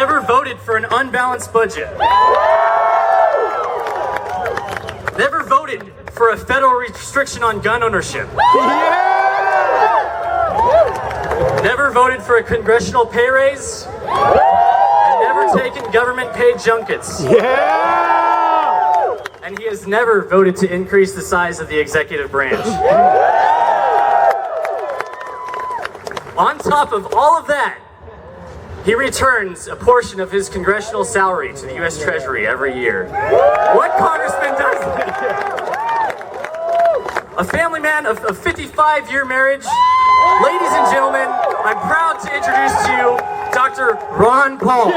never voted for an unbalanced budget. Never voted for a federal restriction on gun ownership. Never voted for a congressional pay raise. And never taken government-paid junkets. And he has never voted to increase the size of the executive branch. On top of all of that, he returns a portion of his congressional salary to the U.S. Treasury every year. What congressman does that? A family man of 55-year marriage. Ladies and gentlemen, I'm proud to introduce to you Dr. Ron Paul.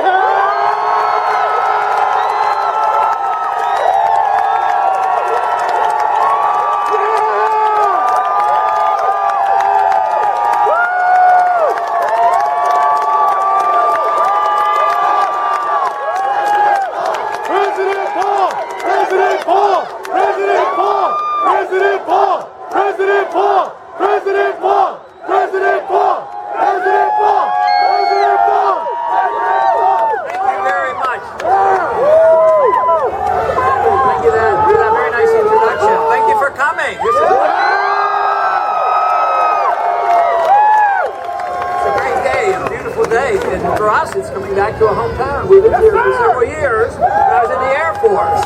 For us, it's coming back to a hometown. We lived here for several years when I was in the Air Force.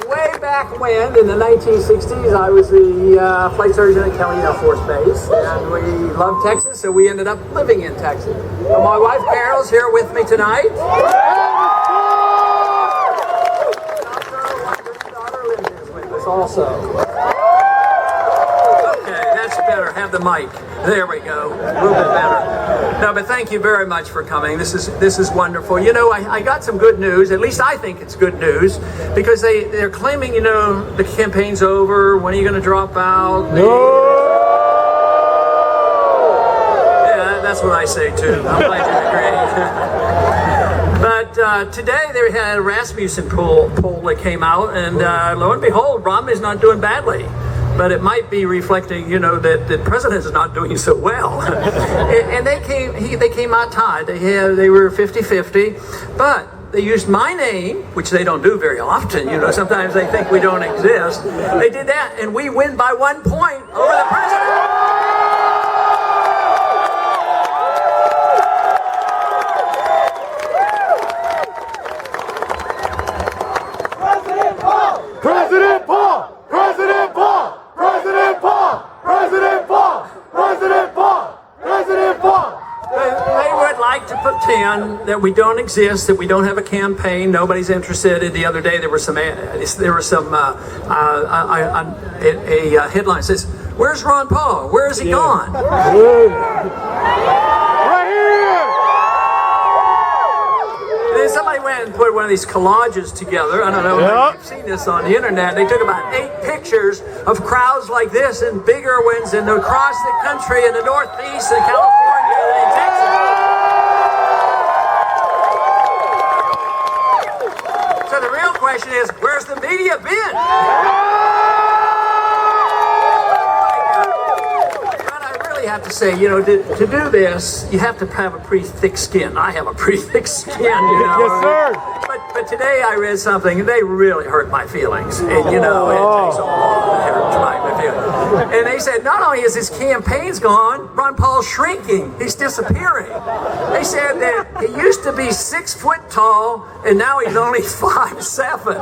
Way back when, in the 1960s, I was the flight surgeon at Kelly Air Force Base, and we loved Texas, so we ended up living in Texas. And my wife Carol's here with me tonight. Daughter Linda is with us also. Okay, that's better. Have the mic. There we go. A little bit better. No, but thank you very much for coming. This is wonderful. You know, I got some good news. At least I think it's good news, because they're claiming, you know, the campaign's over. When are you going to drop out? No. Yeah, that's what I say too. I'm glad you agree. But today they had a Rasmussen poll that came out, and lo and behold, Romney's not doing badly. But it might be reflecting, you know, that the president is not doing so well. And they came out tied. They were 50-50, but they used my name, which they don't do very often. You know, sometimes they think we don't exist. They did that, and we win by 1 point over the president. President Paul! President Paul! President Paul! President Paul! President Paul! President Paul! They would like to pretend that we don't exist, that we don't have a campaign, nobody's interested. The other day there was a headline that says, "Where's Ron Paul? Where is he gone?" Somebody went and put one of these collages together. I don't know if you've seen this on the internet. They took about 8 pictures of crowds like this and bigger ones and across the country in the Northeast and California and in Texas. So the real question is, where's the media been? Have to say, you know, to do this, you have to have a pretty thick skin. I have a pretty thick skin, you know. Yes, sir. But today I read something, and they really hurt my feelings. And, you know, it takes a lot to hurt my feelings. And they said, not only is his campaign's gone, Ron Paul's shrinking. He's disappearing. They said that he used to be 6 foot tall, and now he's only 5'7".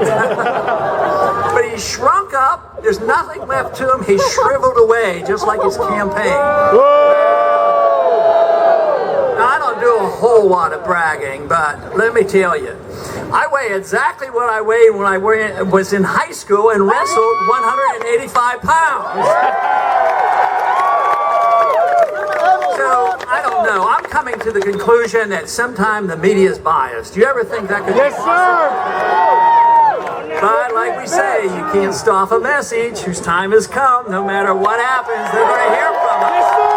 But he shrunk up. There's nothing left to him. He's shriveled away, just like his campaign. Now, I don't do a whole lot of bragging, but let me tell you, I weigh exactly what I weighed when I was in high school and wrestled 185 pounds. So, I don't know. I'm coming to the conclusion that sometimes the media is biased. Do you ever think that could be possible? Yes, sir. But like we say, you can't stop a message whose time has come. No matter what happens, they're going to hear from us. Yes, sir.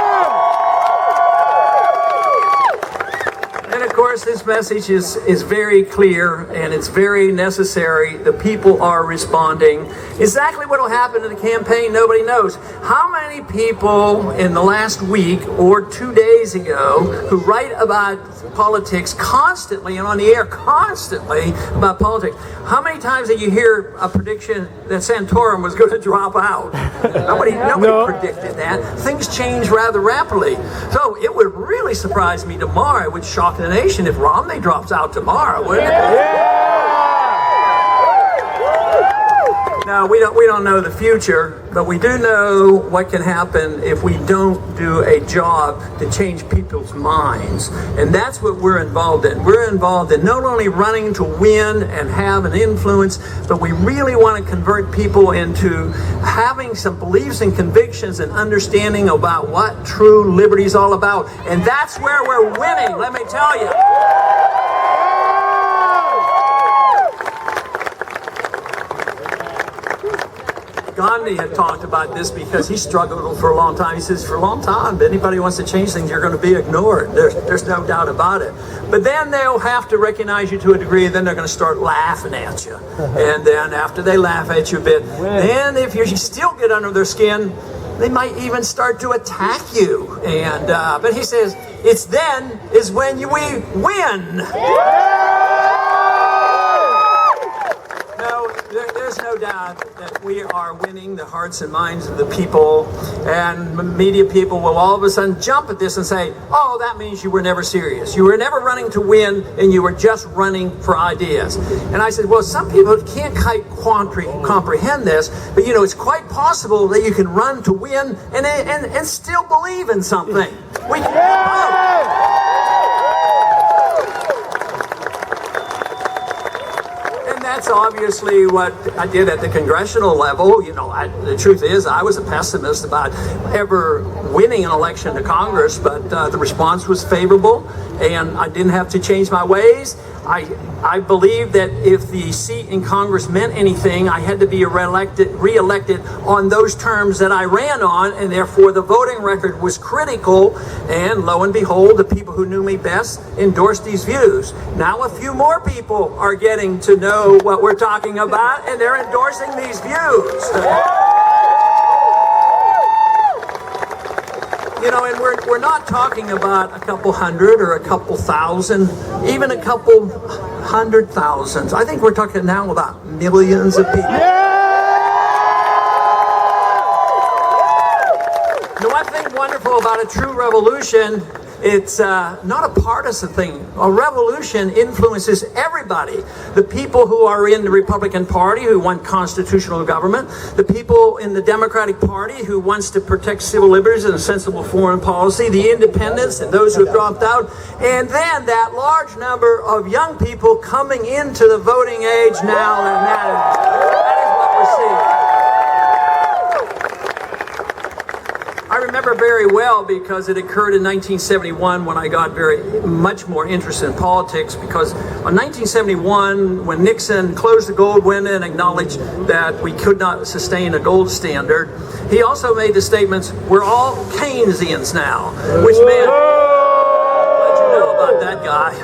And of course, course, this message is very clear and it's very necessary. The people are responding. Exactly what will happen in the campaign, nobody knows. How many people in the last week or 2 days ago who write about politics constantly and on the air constantly about politics, how many times did you hear a prediction that Santorum was going to drop out? Nobody predicted that. Things change rather rapidly. So it would really surprise me tomorrow. It would shock the nation if Romney drops out tomorrow, wouldn't it? No, we don't know the future, but we do know what can happen if we don't do a job to change people's minds. And that's what we're involved in. We're involved in not only running to win and have an influence, but we really want to convert people into having some beliefs and convictions and understanding about what true liberty is all about. And that's where we're winning, let me tell you. Gandhi had talked about this because he struggled for a long time. He says, for a long time, if anybody wants to change things, you're going to be ignored. There's no doubt about it. But then they'll have to recognize you to a degree, and then they're going to start laughing at you. And then after they laugh at you a bit, then if you still get under their skin, they might even start to attack you. And but he says, it's then is when we win. There's no doubt that we are winning the hearts and minds of the people, and media people will all of a sudden jump at this and say, oh, that means you were never serious. You were never running to win, and you were just running for ideas. And I said, well, some people can't quite comprehend this, but you know, it's quite possible that you can run to win and still believe in something. We can That's obviously what I did at the congressional level. You know, the truth is I was a pessimist about ever winning an election to Congress, but the response was favorable, and I didn't have to change my ways. I believe that if the seat in Congress meant anything, I had to be re-elected on those terms that I ran on, and therefore the voting record was critical, and lo and behold, the people who knew me best endorsed these views. Now a few more people are getting to know what we're talking about, and they're endorsing these views. You know, and we're not talking about a couple hundred or a couple thousand, even a couple 100,000. I think we're talking now about millions of people. The one thing wonderful about a true revolution, it's not a partisan thing. A revolution influences everybody. The people who are in the Republican Party who want constitutional government, the people in the Democratic Party who wants to protect civil liberties and a sensible foreign policy, the independents and those who have dropped out, and then that large number of young people coming into the voting age now, and that is what we're seeing. I remember very well because it occurred in 1971 when I got very much more interested in politics, because in 1971 when Nixon closed the gold window and acknowledged that we could not sustain a gold standard, he also made the statements, we're all Keynesians now, which meant, let you know about that guy.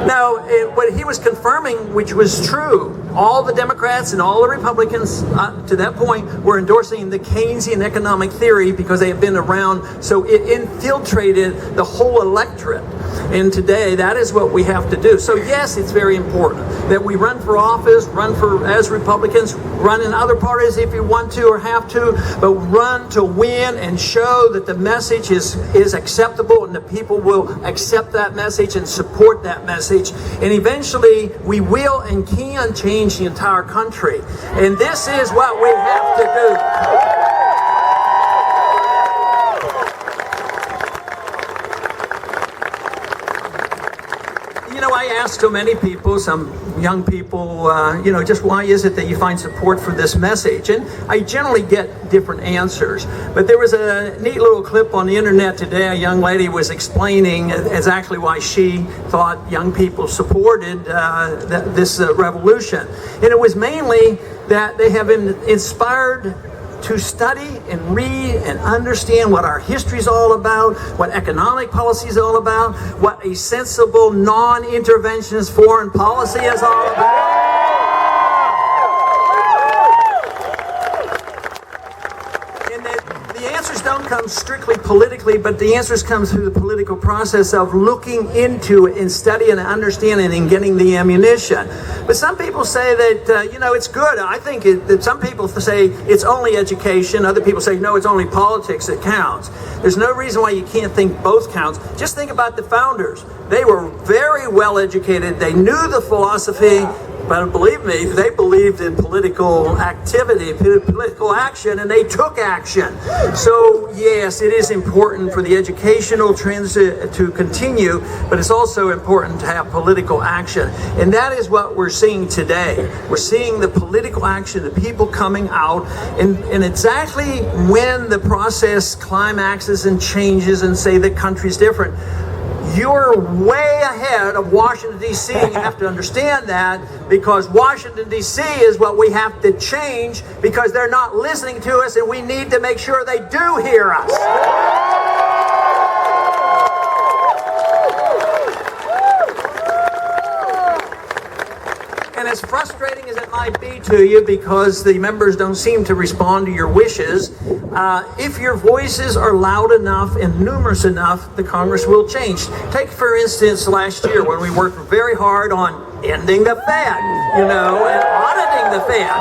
Now, what he was confirming, which was true, all the Democrats and all the Republicans to that point were endorsing the Keynesian economic theory because they had been around, so it infiltrated the whole electorate. And today, that is what we have to do. So yes, it's very important that we run for office, as Republicans, run in other parties if you want to or have to, but run to win and show that the message is acceptable and the people will accept that message and support that message. And eventually, we will and can change the entire country. And this is what we have to do. You know, I ask so many people, some young people, just why is it that you find support for this message? And I generally get different answers. But there was a neat little clip on the internet today. A young lady was explaining exactly why she thought young people supported this revolution. And it was mainly that they have been inspired to study and read and understand what our history is all about, what economic policy is all about, what a sensible non-interventionist foreign policy is all about. The answers don't come strictly politically, but the answers come through the political process of looking into it and studying and understanding and getting the ammunition. But some people say that, it's good. I think that some people say it's only education. Other people say, no, it's only politics that counts. There's no reason why you can't think both counts. Just think about the founders. They were very well educated. They knew the philosophy. But believe me, they believed in political activity, political action, and they took action. So yes, it is important for the educational trends to continue, but it's also important to have political action. And that is what we're seeing today. We're seeing the political action, the people coming out, and exactly when the process climaxes and changes and say the country's different, you're way ahead of Washington, D.C. You have to understand that, because Washington, D.C. is what we have to change, because they're not listening to us, and we need to make sure they do hear us. And as frustrating as it might be to you, because the members don't seem to respond to your wishes, if your voices are loud enough and numerous enough, the Congress will change. Take, for instance, last year when we worked very hard on ending the Fed, and auditing the Fed.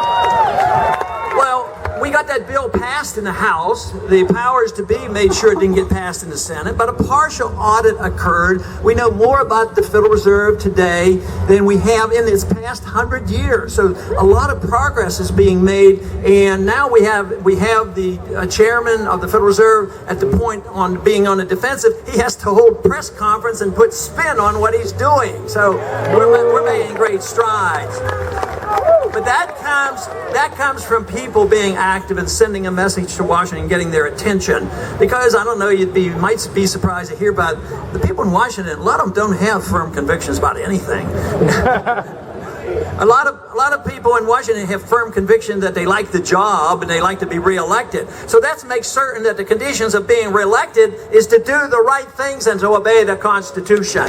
Well, we got that bill passed in the House. The powers to be made sure it didn't get passed in the Senate, but a partial audit occurred. We know more about the Federal Reserve today than we have in its past 100 years. So a lot of progress is being made, and now we have the chairman of the Federal Reserve at the point on being on the defensive. He has to hold press conference and put spin on what he's doing. So we're making great strides. But that comes from people being active and sending a message to Washington and getting their attention. Because I don't know, you might be surprised to hear about the people in Washington. A lot of them don't have firm convictions about anything. A lot of people in Washington have firm conviction that they like the job and they like to be reelected. So that makes certain that the conditions of being reelected is to do the right things and to obey the Constitution.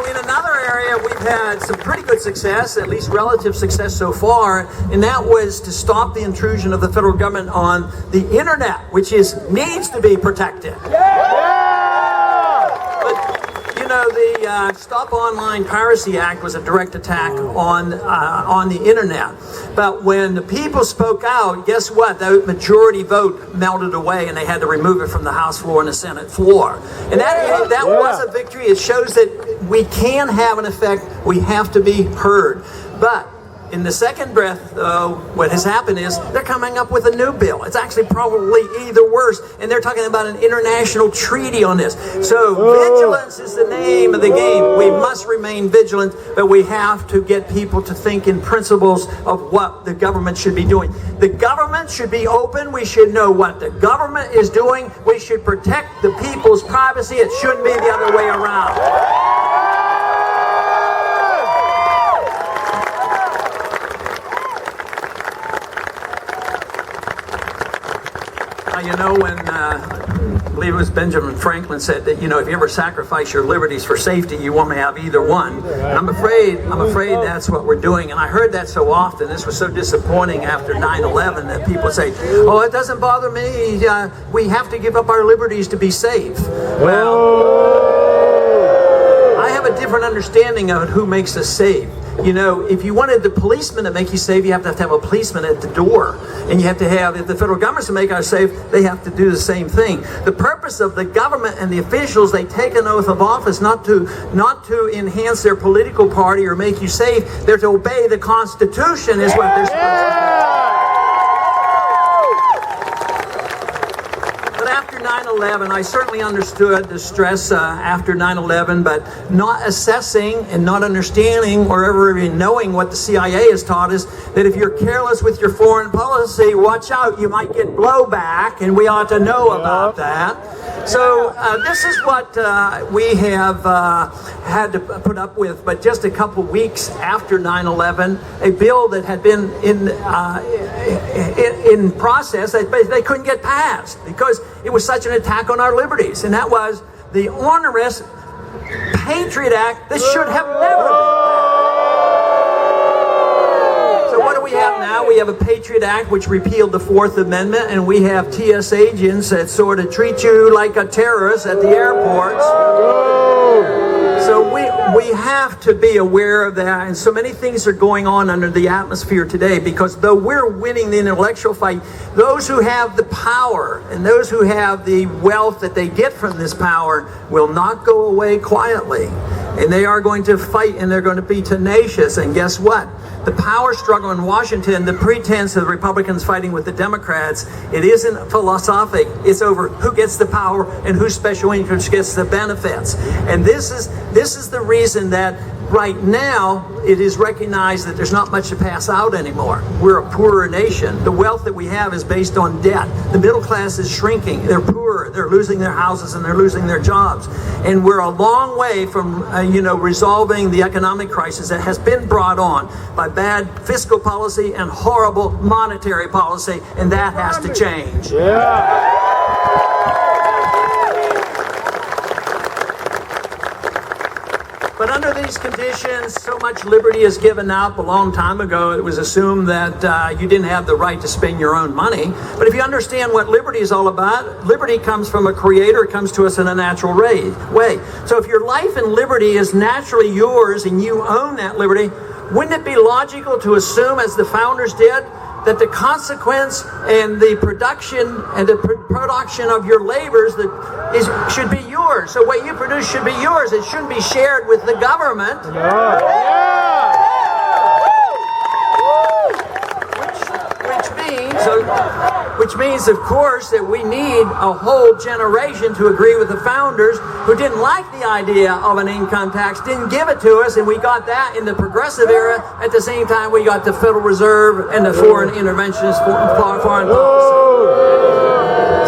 In another area, we've had some pretty good success, at least relative success so far, and that was to stop the intrusion of the federal government on the internet, which needs to be protected. The Stop Online Piracy Act was a direct attack on the internet. But when the people spoke out, guess what? The majority vote melted away, and they had to remove it from the House floor and the Senate floor. And that was a victory. It shows that we can have an effect. We have to be heard. But in the second breath, though, what has happened is they're coming up with a new bill. It's actually probably either worse, and they're talking about an international treaty on this. So vigilance is the name of the game. We must remain vigilant, but we have to get people to think in principles of what the government should be doing. The government should be open. We should know what the government is doing. We should protect the people's privacy. It shouldn't be the other way around. When I believe it was Benjamin Franklin said that, if you ever sacrifice your liberties for safety, you won't have either one. And I'm afraid that's what we're doing. And I heard that so often. This was so disappointing after 9/11 that people say, oh, it doesn't bother me. We have to give up our liberties to be safe. Well, I have a different understanding of who makes us safe. If you wanted the policeman to make you safe, you have to have a policeman at the door. And you have to have, if the federal government's to make us safe, they have to do the same thing. The purpose of the government and the officials, they take an oath of office not to enhance their political party or make you safe. They're to obey the Constitution is what they're supposed to do. But after after 9/11, I certainly understood the stress after 9/11, but not assessing and not understanding or ever even knowing what the CIA has taught us, that if you're careless with your foreign policy, watch out, you might get blowback, and we ought to know about that. So this is what we have had to put up with. But just a couple weeks after 9/11, a bill that had been in process that they couldn't get passed because it was such an attack on our liberties, and that was the onerous Patriot Act that should have never been passed. So what do we have now? We have a Patriot Act which repealed the Fourth Amendment, and we have TS agents that sort of treat you like a terrorist at the airports. So we have to be aware of that, and so many things are going on under the atmosphere today, because though we're winning the intellectual fight, those who have the power and those who have the wealth that they get from this power will not go away quietly, and they are going to fight, and they're going to be tenacious. And guess what? The power struggle in Washington, the pretense of the Republicans fighting with the Democrats, it isn't philosophic. It's over who gets the power and whose special interest gets the benefits. And this is the reason that right now it is recognized that there's not much to pass out anymore. We're a poorer nation. The wealth that we have is based on debt. The middle class is shrinking. They're poorer. They're losing their houses and they're losing their jobs. And we're a long way from resolving the economic crisis that has been brought on by bad fiscal policy and horrible monetary policy, and that has to change. But under these conditions, so much liberty is given up. A long time ago, it was assumed that you didn't have the right to spend your own money. But if you understand what liberty is all about, liberty comes from a creator. It comes to us in a natural way. So if your life and liberty is naturally yours and you own that liberty, wouldn't it be logical to assume, as the founders did, that the consequence and the production of your labors should be yours? So what you produce should be yours. It shouldn't be shared with the government. Which means, of course, that we need a whole generation to agree with the founders who didn't like the idea of an income tax, didn't give it to us, and we got that in the progressive era. At the same time, we got the Federal Reserve and the foreign interventionist foreign policy.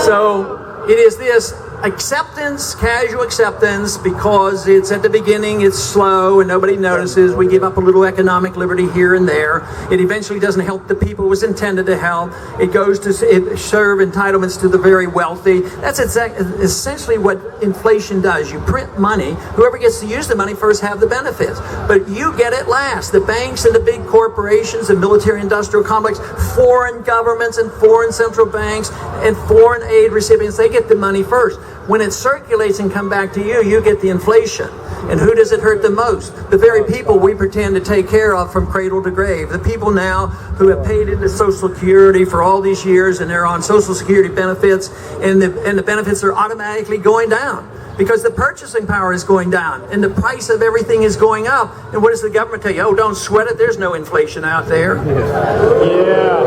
So it is this acceptance, casual acceptance, because it's at the beginning, it's slow and nobody notices. We give up a little economic liberty here and there. It eventually doesn't help the people it was intended to help. It goes to serve entitlements to the very wealthy. That's essentially what inflation does. You print money. Whoever gets to use the money first have the benefits, but you get it last. The banks and the big corporations, the military-industrial complex, foreign governments and foreign central banks and foreign aid recipients, they get the money first. When it circulates and come back to you, you get the inflation. And who does it hurt the most? The very people we pretend to take care of from cradle to grave. The people now who have paid into Social Security for all these years, and they're on Social Security benefits, and the benefits are automatically going down because the purchasing power is going down and the price of everything is going up. And what does the government tell you? Oh, don't sweat it. There's no inflation out there.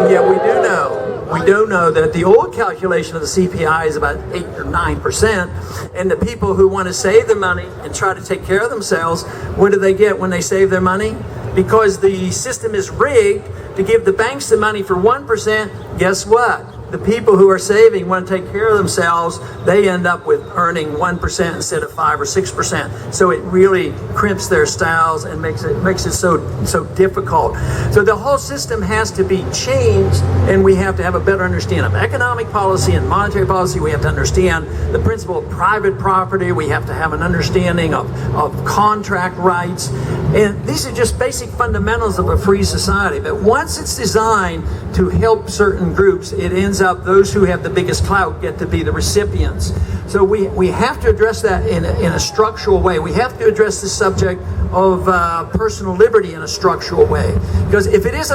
Yeah, we do know. We do know that the old calculation of the CPI is about 8 or 9%, and the people who want to save their money and try to take care of themselves, what do they get when they save their money? Because the system is rigged to give the banks the money for 1%, guess what? The people who are saving want to take care of themselves. They end up with earning 1% instead of 5 or 6%. So it really crimps their styles and makes it so difficult. So the whole system has to be changed, and we have to have a better understanding of economic policy and monetary policy. We have to understand the principle of private property. We have to have an understanding of contract rights. And these are just basic fundamentals of a free society. But once it's designed to help certain groups, it ends up those who have the biggest clout get to be the recipients. So we have to address that in a structural way. We have to address the subject of personal liberty in a structural way, because if it is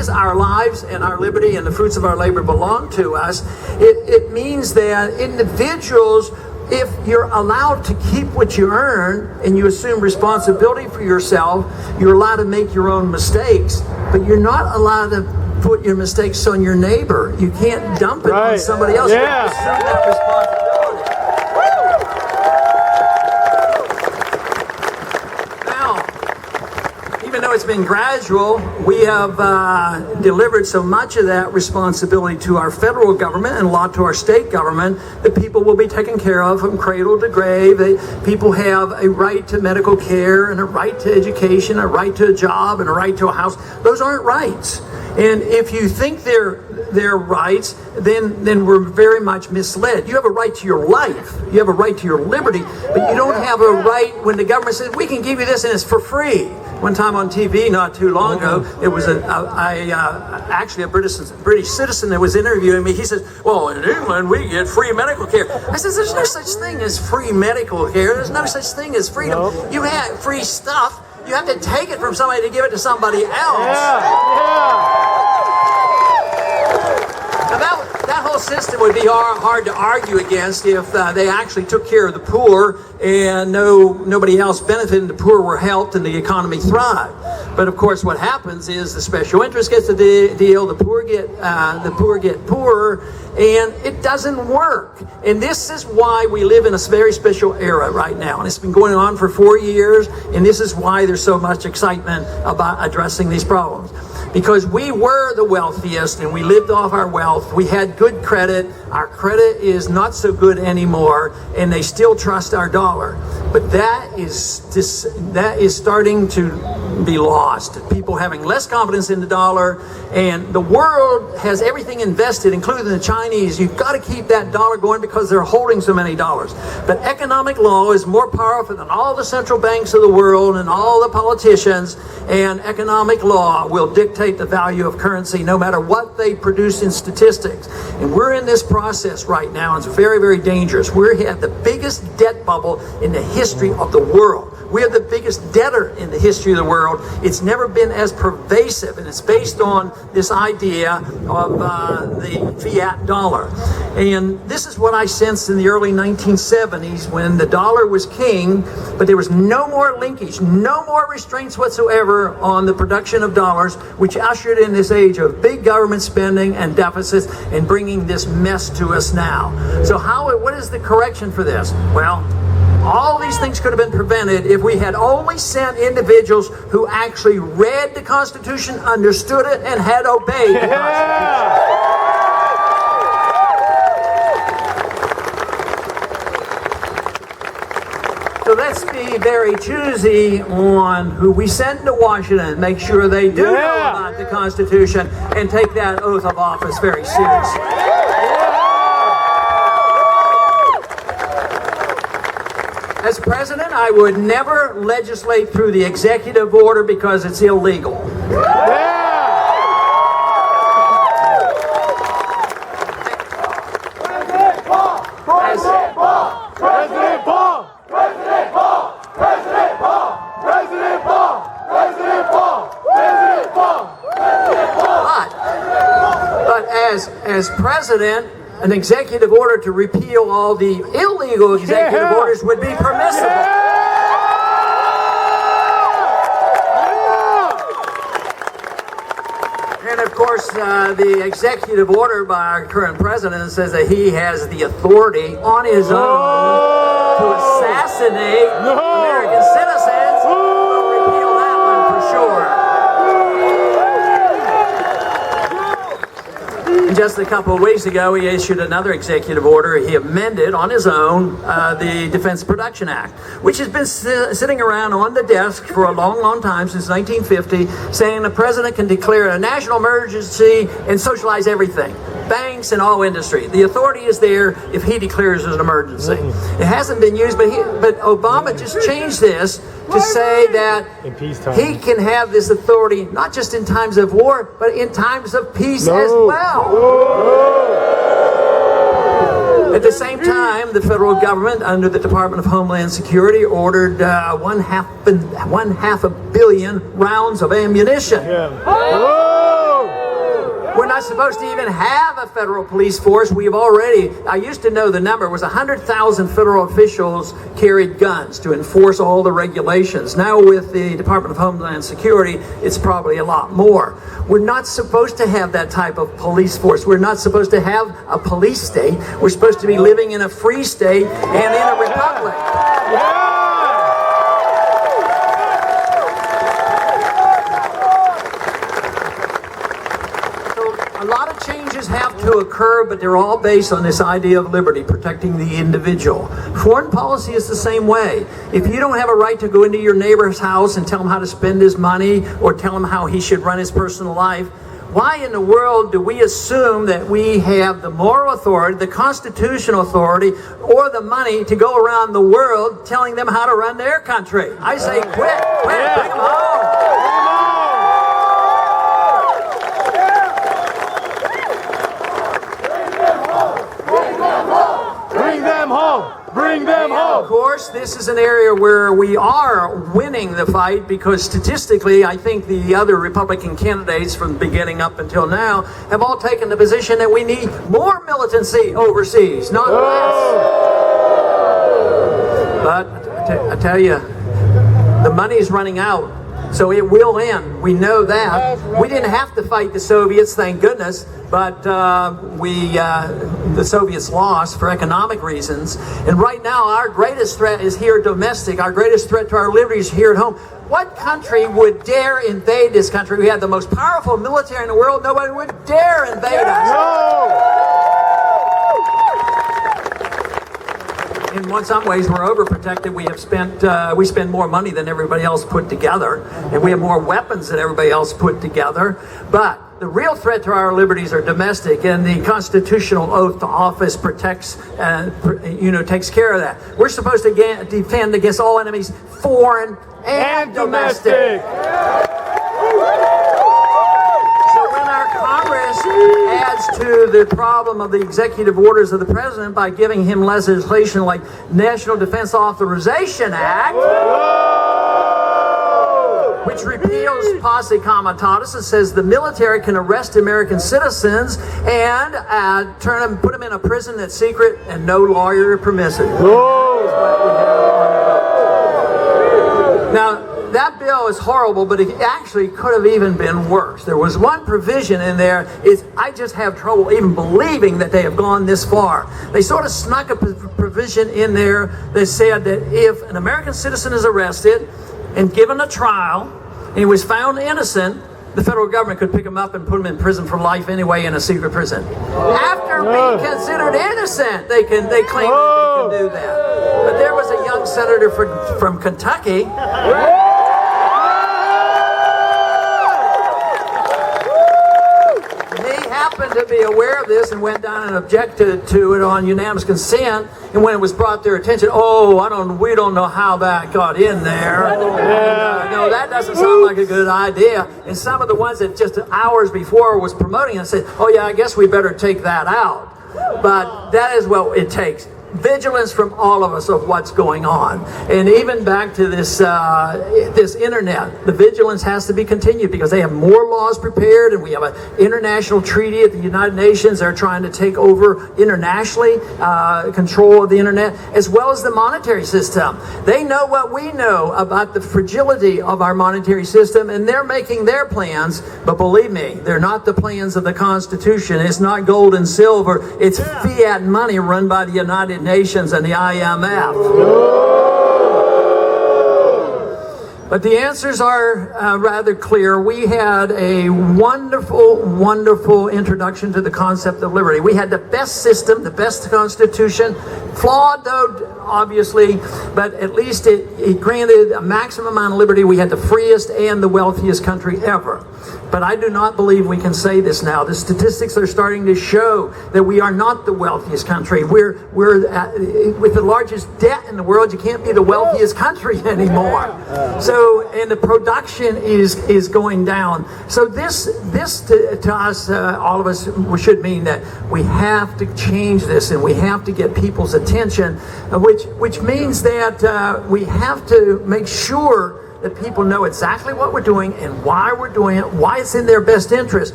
our lives and our liberty and the fruits of our labor belong to us, it means that individuals, if you're allowed to keep what you earn and you assume responsibility for yourself, you're allowed to make your own mistakes, but you're not allowed to put your mistakes on your neighbor. You can't dump it on somebody else. You have to assume that responsibility. Now, even though it's been gradual, we have delivered so much of that responsibility to our federal government and a lot to our state government that people will be taken care of from cradle to grave. People have a right to medical care and a right to education, a right to a job, and a right to a house. Those aren't rights. And if you think they're rights, then we're very much misled. You have a right to your life. You have a right to your liberty, but you don't have a right when the government says, we can give you this and it's for free. One time on TV not too long ago, it was actually a British citizen that was interviewing me. He says, well, in England, we get free medical care. I said, there's no such thing as free medical care. There's no such thing as freedom. Nope. You have free stuff. You have to take it from somebody to give it to somebody else. Now that whole system would be hard to argue against if they actually took care of the poor and nobody else benefited. The poor were helped and the economy thrived. But of course, what happens is the special interest gets the deal. The poor get poorer, and it doesn't work. And this is why we live in a very special era right now. And it's been going on for 4 years. And this is why there's so much excitement about addressing these problems. Because we were the wealthiest and we lived off our wealth. We had good credit. Our credit is not so good anymore, and they still trust our dollar. But that is starting to be lost. People having less confidence in the dollar, and the world has everything invested, including the Chinese. You've got to keep that dollar going because they're holding so many dollars. But economic law is more powerful than all the central banks of the world and all the politicians, and economic law will dictate the value of currency no matter what they produce in statistics. And we're in this process right now. It's very, very dangerous. We're at the biggest debt bubble in the history of the world. We are the biggest debtor in the history of the world. It's never been as pervasive, and it's based on this idea of the fiat dollar. And this is what I sensed in the early 1970s when the dollar was king, but there was no more linkage, no more restraints whatsoever on the production of dollars, which ushered in this age of big government spending and deficits and bringing this mess to us now. So what is the correction for this? Well, all these things could have been prevented if we had only sent individuals who actually read the Constitution, understood it, and had obeyed the Constitution. So let's be very choosy on who we send to Washington. Make sure they do know about the Constitution and take that oath of office very seriously. As president, I would never legislate through the executive order because it's illegal. But as president, an executive order to repeal all the illegal executive orders would be permissible. And of course, the executive order by our current president says that he has the authority on his own to assassinate American citizens. We'll repeal that one for sure. Just a couple of weeks ago, he issued another executive order. He amended on his own the Defense Production Act, which has been sitting around on the desk for a long, long time, since 1950, saying the president can declare a national emergency and socialize everything, banks and all industry. The authority is there if he declares an emergency. It hasn't been used, but Obama just changed this to say that he can have this authority not just in times of war, but in times of peace as well. At the same time, the federal government, under the Department of Homeland Security, ordered one half a billion rounds of ammunition. We're not supposed to even have a federal police force. We've already, I used to know the number, was 100,000 federal officials carried guns to enforce all the regulations. Now with the Department of Homeland Security, it's probably a lot more. We're not supposed to have that type of police force. We're not supposed to have a police state. We're supposed to be living in a free state and in a republic. A lot of changes have to occur, but they're all based on this idea of liberty, protecting the individual. Foreign policy is the same way. If you don't have a right to go into your neighbor's house and tell him how to spend his money or tell him how he should run his personal life, why in the world do we assume that we have the moral authority, the constitutional authority, or the money to go around the world telling them how to run their country? I say quit, bring them home. Bring them home! Of course, this is an area where we are winning the fight because statistically, I think the other Republican candidates from the beginning up until now have all taken the position that we need more militancy overseas, not less. But I tell you, the money's running out. So it will end. We know that. We didn't have to fight the Soviets, thank goodness, but the Soviets lost for economic reasons. And right now, our greatest threat is here domestic. Our greatest threat to our liberty is here at home. What country would dare invade this country? We have the most powerful military in the world. Nobody would dare invade us. In some ways, we're overprotected. We spend more money than everybody else put together, and we have more weapons than everybody else put together. But the real threat to our liberties are domestic, and the constitutional oath to office protects, takes care of that. We're supposed to defend against all enemies, foreign and domestic. Congress adds to the problem of the executive orders of the president by giving him legislation like National Defense Authorization Act, which repeals posse comitatus and says the military can arrest American citizens and put them in a prison that's secret and no lawyer permissive. Now, that bill is horrible, but it actually could have even been worse. There was one provision in there, I just have trouble even believing that they have gone this far. They sort of snuck a provision in there that said that if an American citizen is arrested and given a trial, and he was found innocent, the federal government could pick him up and put him in prison for life anyway in a secret prison. After being considered innocent, they claim that they can do that. But there was a young senator from Kentucky. To be aware of this and went down and objected to it on unanimous consent. And when it was brought to their attention, we don't know how that got in there. No, that doesn't sound like a good idea. And some of the ones that just hours before was promoting it said, I guess we better take that out. But that is what it takes. Vigilance from all of us of what's going on, and even back to this internet, the vigilance has to be continued because they have more laws prepared, and we have an international treaty at the United Nations. They're trying to take over internationally control of the internet as well as the monetary system. They know what we know about the fragility of our monetary system, and they're making their plans. But believe me, they're not the plans of the Constitution. It's not gold and silver. It's fiat money run by the United Nations and the IMF. But the answers are rather clear. We had a wonderful, wonderful introduction to the concept of liberty. We had the best system, the best constitution, flawed though, obviously, but at least it granted a maximum amount of liberty. We had the freest and the wealthiest country ever. But I do not believe we can say this now. The statistics are starting to show that we are not the wealthiest country. We're with the largest debt in the world. You can't be the wealthiest country anymore. So, and the production is going down. So this to us, all of us, should mean that we have to change this, and we have to get people's attention, which means that we have to make sure that people know exactly what we're doing and why we're doing it, why it's in their best interest.